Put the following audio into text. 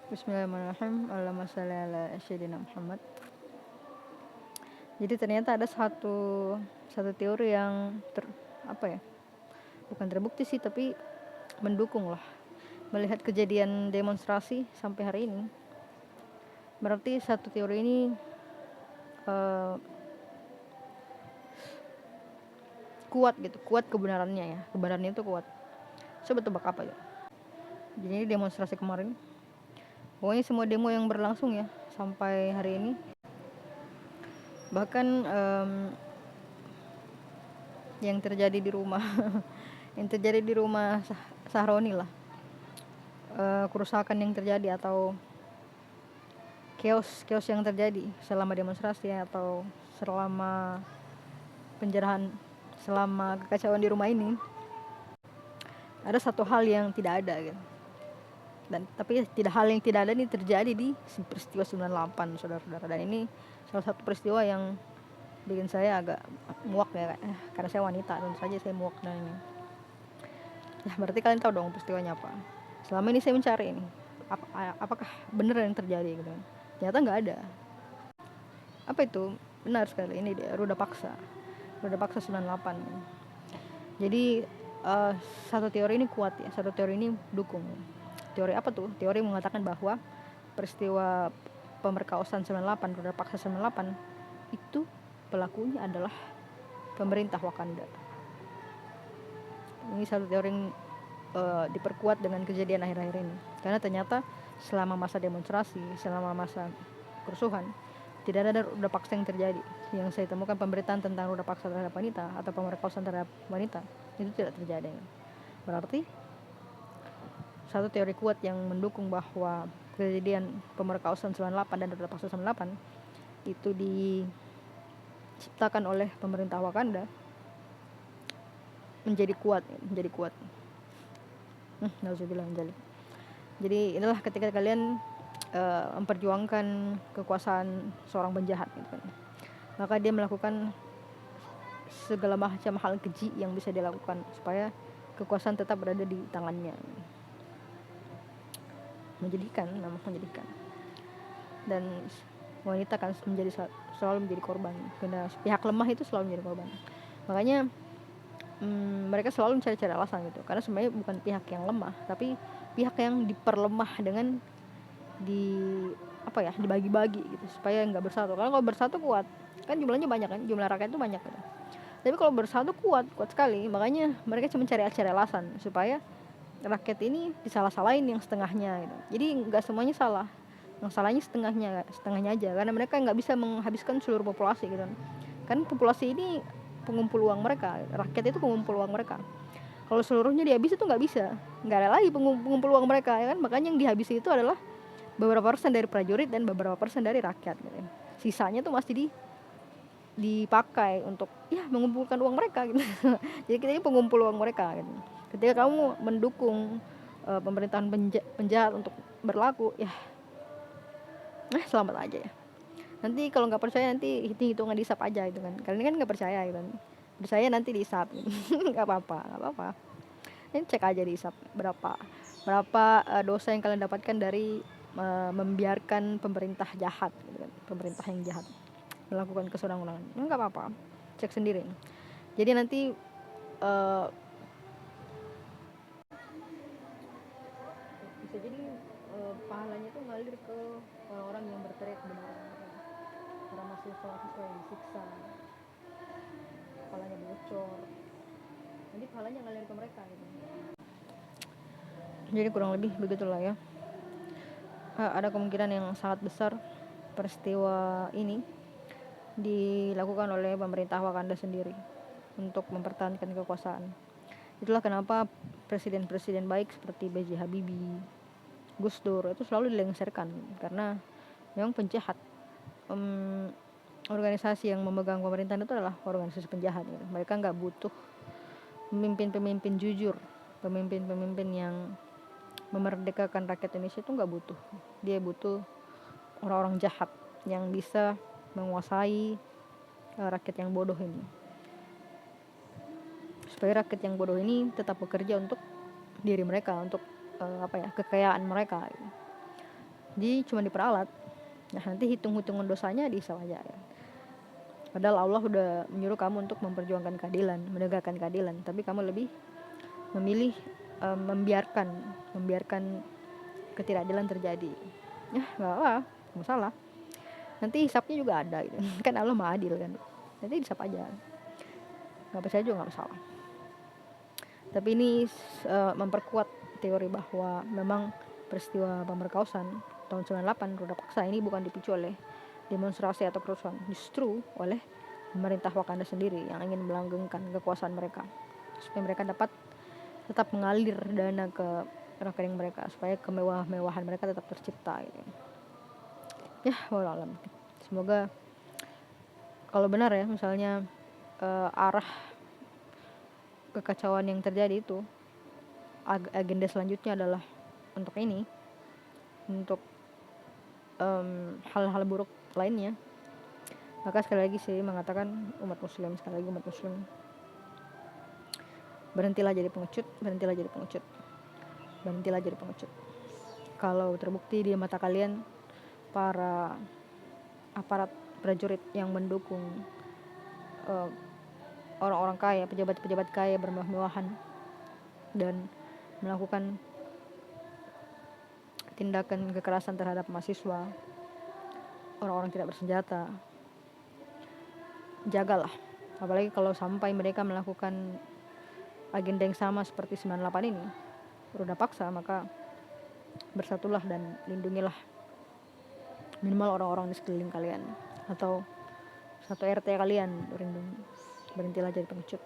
Bismillahirrahmanirrahim. Allahumma shalli ala sayyidina Muhammad. Jadi ternyata ada satu teori yang bukan terbukti sih, tapi mendukung lah. Melihat kejadian demonstrasi sampai hari ini, berarti satu teori ini kuat kebenarannya ya. Kebenarannya itu kuat. Coba tebak apa ya? Jadi ini demonstrasi kemarin. Pokoknya semua demo yang berlangsung ya sampai hari ini. Bahkan yang terjadi di rumah Sahroni lah, kerusakan yang terjadi atau chaos yang terjadi selama demonstrasi atau selama penjarahan, selama kekacauan di rumah ini, ada satu hal yang tidak ada gitu. Tapi hal yang tidak ada ini terjadi di peristiwa 98, saudara-saudara. Dan ini salah satu peristiwa yang bikin saya agak muak ya, karena saya wanita, tentu saja saya muak. Dan ini ya berarti kalian tahu dong peristiwanya apa. Selama ini saya mencari ini apakah benar yang terjadi gitu kan. Ternyata nggak ada. Apa itu? Benar sekali, ini dia, Ruda Paksa 98. Jadi satu teori ini kuat ya, satu teori ini dukung. Teori apa tuh? Teori mengatakan bahwa peristiwa pemerkosaan 98, Ruda Paksa 98 itu pelakunya adalah pemerintah Wakanda. Ini satu teori yang diperkuat dengan kejadian akhir-akhir ini. Karena ternyata selama masa demonstrasi, selama masa kerusuhan, tidak ada ruda paksa yang terjadi. Yang saya temukan pemberitaan tentang ruda paksa terhadap wanita atau pemerkosaan terhadap wanita itu tidak terjadi. Berarti satu teori kuat yang mendukung bahwa kejadian pemerkosaan 98 dan ruda paksa 98 itu diciptakan oleh pemerintah Wakanda menjadi kuat. Nauzubillah. Jadi inilah ketika kalian memperjuangkan kekuasaan seorang penjahat gitu kan. Maka dia melakukan segala macam hal keji yang bisa dilakukan supaya kekuasaan tetap berada di tangannya. Menjadikan. Dan wanita kan selalu menjadi korban. Karena pihak lemah itu selalu menjadi korban. Makanya mereka selalu mencari-cari alasan gitu. Karena sebenarnya bukan pihak yang lemah, tapi pihak yang diperlemah dengan dibagi-bagi gitu supaya nggak bersatu. Karena kalau bersatu kuat, kan jumlahnya banyak kan, jumlah rakyat itu banyak gitu. Tapi kalau bersatu kuat sekali. Makanya mereka cuma cari alasan supaya rakyat ini disalah-salahin yang setengahnya gitu. Jadi nggak semuanya salah, yang salahnya setengahnya aja, karena mereka nggak bisa menghabiskan seluruh populasi gitu kan. Populasi ini pengumpul uang mereka, rakyat itu pengumpul uang mereka. Kalau seluruhnya dihabisi itu nggak ada lagi pengumpul uang mereka ya kan. Makanya yang dihabisi itu adalah beberapa persen dari prajurit dan beberapa persen dari rakyat gitu. Sisanya tuh masih dipakai untuk mengumpulkan uang mereka gitu. Jadi kita ini pengumpul uang mereka gitu. Ketika kamu mendukung pemerintahan penjahat untuk berlaku, selamat aja ya. Nanti kalau nggak percaya, nanti hitung-hitungan dihisap aja gitu kan. Kalian kan nggak percaya gitu kan. Percaya nanti dihisap gitu. nggak apa-apa. Ini cek aja dihisap berapa dosa yang kalian dapatkan dari membiarkan pemerintah jahat gitu kan. Pemerintah yang jahat melakukan kesenangan. Nggak apa-apa, cek sendiri. Jadi nanti bisa jadi pahalanya itu ngalir ke orang-orang yang berteriak kebenaran. Para mahasiswa yang disiksa, kepalanya bocor, nanti pahalanya ngalir ke mereka gitu. Jadi kurang lebih begitulah ya. Ada kemungkinan yang sangat besar peristiwa ini dilakukan oleh pemerintah Wakanda sendiri untuk mempertahankan kekuasaan. Itulah kenapa presiden-presiden baik seperti B.J. Habibie, Gus Dur itu selalu dilengsarkan, karena memang penjahat. Organisasi yang memegang pemerintahan itu adalah organisasi penjahat gitu. Mereka nggak butuh pemimpin-pemimpin jujur, pemimpin-pemimpin yang memerdekakan rakyat Indonesia itu nggak butuh. Dia butuh orang-orang jahat yang bisa menguasai rakyat yang bodoh ini, supaya rakyat yang bodoh ini tetap bekerja untuk diri mereka, untuk kekayaan mereka. Jadi cuma diperalat. Nah, nanti hitung-hitungan dosanya dihisap aja ya. Padahal Allah udah menyuruh kamu untuk memperjuangkan keadilan, menegakkan keadilan, tapi kamu lebih memilih membiarkan ketidakadilan terjadi. Ya nggak apa, nggak masalah. Nanti hisapnya juga ada gitu. Kan Allah maha adil kan. Nanti hisap aja. Nggak percaya juga nggak masalah. Tapi ini memperkuat teori bahwa memang peristiwa pemerkosaan tahun 98 roda paksa ini bukan dipicu oleh demonstrasi atau kerusuhan, justru oleh pemerintah Wakanda sendiri yang ingin melanggengkan kekuasaan mereka supaya mereka dapat tetap mengalir dana ke rekening mereka, supaya kemewah-mewahan mereka tetap tercipta gitu. Ya, wallahu alam. Semoga kalau benar ya, misalnya arah kekacauan yang terjadi itu agenda selanjutnya adalah untuk ini, untuk hal-hal buruk lainnya, maka sekali lagi saya mengatakan umat muslim, berhentilah jadi pengecut. Kalau terbukti di mata kalian para aparat prajurit yang mendukung orang-orang kaya, pejabat-pejabat kaya bermewah-mewahan dan melakukan tindakan kekerasan terhadap mahasiswa, orang-orang tidak bersenjata, jagalah. Apalagi kalau sampai mereka melakukan agenda yang sama seperti 98 ini, roda paksa, maka bersatulah dan lindungilah minimal orang-orang di sekeliling kalian atau satu RT kalian. Berhentilah jadi pengecut.